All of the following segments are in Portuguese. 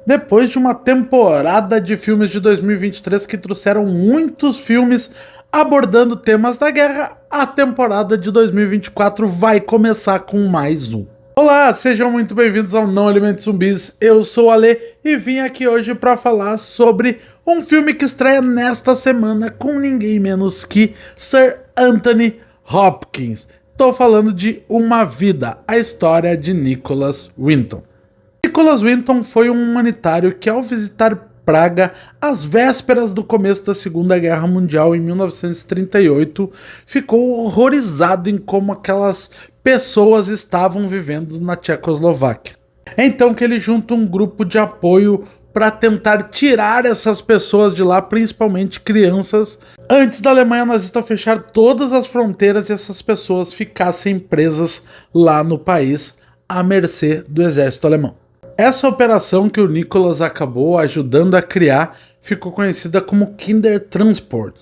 Depois de uma temporada de filmes de 2023 que trouxeram muitos filmes abordando temas da guerra, a temporada de 2024 vai começar com mais um. Olá, sejam muito bem-vindos ao Não Alimente Zumbis, eu sou o Ale e vim aqui hoje para falar sobre um filme que estreia nesta semana com ninguém menos que Sir Anthony Hopkins. Estou falando de Uma Vida, a história de Nicholas Winton. Nicholas Winton foi um humanitário que, ao visitar Praga às vésperas do começo da Segunda Guerra Mundial em 1938, ficou horrorizado em como aquelas pessoas estavam vivendo na Tchecoslováquia. É então que ele junta um grupo de apoio para tentar tirar essas pessoas de lá, principalmente crianças, antes da Alemanha nazista fechar todas as fronteiras e essas pessoas ficassem presas lá no país à mercê do exército alemão. Essa operação que o Nicholas acabou ajudando a criar ficou conhecida como Kindertransport,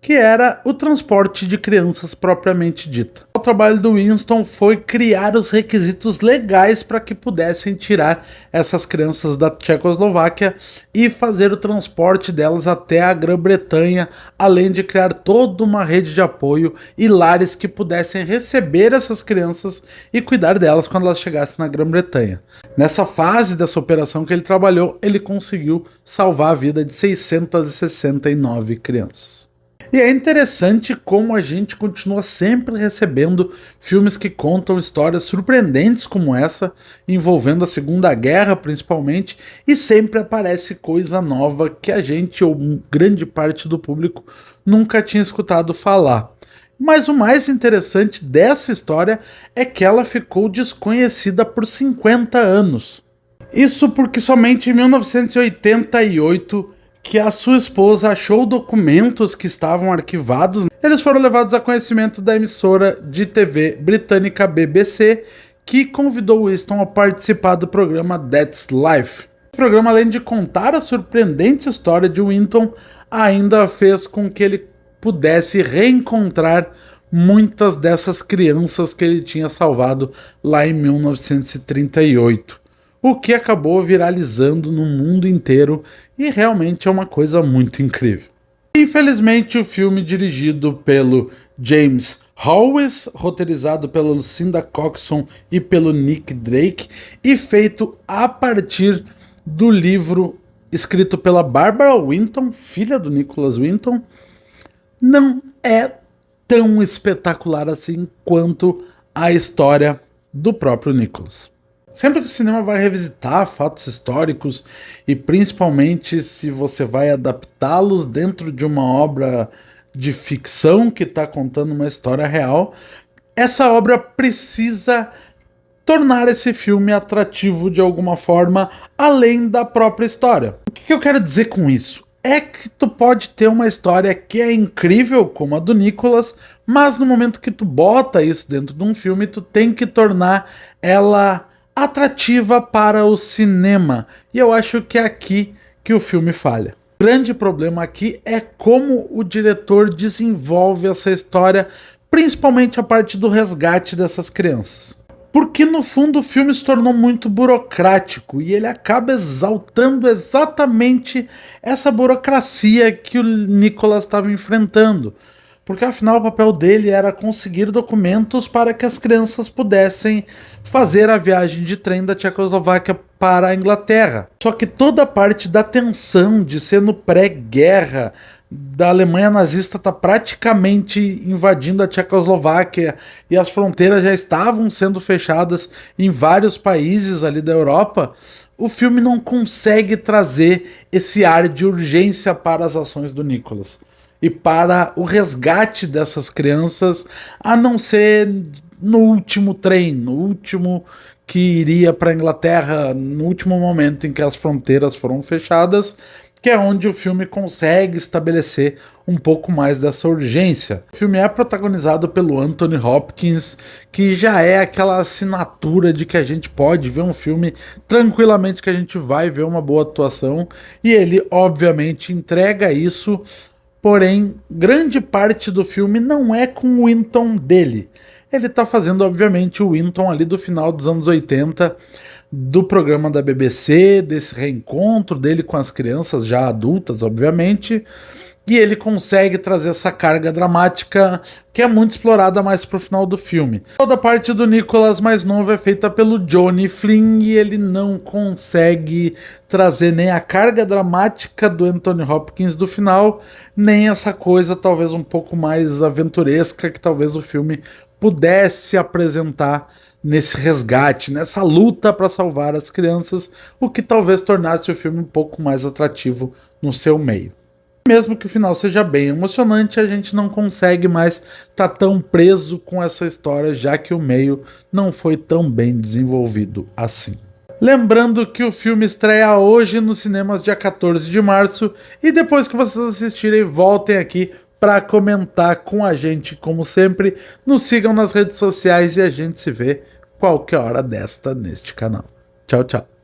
que era o transporte de crianças propriamente dita. O trabalho do Winston foi criar os requisitos legais para que pudessem tirar essas crianças da Tchecoslováquia e fazer o transporte delas até a Grã-Bretanha, além de criar toda uma rede de apoio e lares que pudessem receber essas crianças e cuidar delas quando elas chegassem na Grã-Bretanha. Nessa fase dessa operação que ele trabalhou, ele conseguiu salvar a vida de 669 crianças. E é interessante como a gente continua sempre recebendo filmes que contam histórias surpreendentes como essa, envolvendo a Segunda Guerra principalmente, e sempre aparece coisa nova que a gente, ou grande parte do público, nunca tinha escutado falar. Mas o mais interessante dessa história é que ela ficou desconhecida por 50 anos. Isso porque somente em 1988 que a sua esposa achou documentos que estavam arquivados. Eles foram levados a conhecimento da emissora de TV britânica BBC, que convidou Winston a participar do programa That's Life. O programa, além de contar a surpreendente história de Winton, ainda fez com que ele pudesse reencontrar muitas dessas crianças que ele tinha salvado lá em 1938. O que acabou viralizando no mundo inteiro e realmente é uma coisa muito incrível. Infelizmente, o filme dirigido pelo James Howes, roteirizado pela Lucinda Coxon e pelo Nick Drake, e feito a partir do livro escrito pela Barbara Winton, filha do Nicholas Winton, não é tão espetacular assim quanto a história do próprio Nicholas. Sempre que o cinema vai revisitar fatos históricos, e principalmente se você vai adaptá-los dentro de uma obra de ficção que está contando uma história real, essa obra precisa tornar esse filme atrativo de alguma forma, além da própria história. O que eu quero dizer com isso? É que tu pode ter uma história que é incrível, como a do Nicholas, mas no momento que tu bota isso dentro de um filme, tu tem que tornar ela atrativa para o cinema, e eu acho que é aqui que o filme falha. O grande problema aqui é como o diretor desenvolve essa história, principalmente a parte do resgate dessas crianças. Porque no fundo o filme se tornou muito burocrático e ele acaba exaltando exatamente essa burocracia que o Nicholas estava enfrentando. Porque afinal o papel dele era conseguir documentos para que as crianças pudessem fazer a viagem de trem da Tchecoslováquia para a Inglaterra. Só que toda a parte da tensão de ser no pré-guerra, da Alemanha nazista tá praticamente invadindo a Tchecoslováquia e as fronteiras já estavam sendo fechadas em vários países ali da Europa, o filme não consegue trazer esse ar de urgência para as ações do Nicholas e para o resgate dessas crianças, a não ser no último trem, no último que iria para a Inglaterra, no último momento em que as fronteiras foram fechadas, que é onde o filme consegue estabelecer um pouco mais dessa urgência. O filme é protagonizado pelo Anthony Hopkins, que já é aquela assinatura de que a gente pode ver um filme tranquilamente, que a gente vai ver uma boa atuação, e ele obviamente entrega isso. Porém, grande parte do filme não é com o Winton dele. Ele tá fazendo, obviamente, o Winton ali do final dos anos 80, do programa da BBC, desse reencontro dele com as crianças já adultas, obviamente. E ele consegue trazer essa carga dramática que é muito explorada mais pro final do filme. Toda a parte do Nicholas mais novo é feita pelo Johnny Flynn e ele não consegue trazer nem a carga dramática do Anthony Hopkins do final, nem essa coisa talvez um pouco mais aventuresca que talvez o filme pudesse apresentar nesse resgate, nessa luta para salvar as crianças, o que talvez tornasse o filme um pouco mais atrativo no seu meio. Mesmo que o final seja bem emocionante, a gente não consegue mais estar tão preso com essa história, já que o meio não foi tão bem desenvolvido assim. Lembrando que o filme estreia hoje nos cinemas dia 14 de março, e depois que vocês assistirem, voltem aqui para comentar com a gente, como sempre. Nos sigam nas redes sociais e a gente se vê qualquer hora desta neste canal. Tchau, tchau.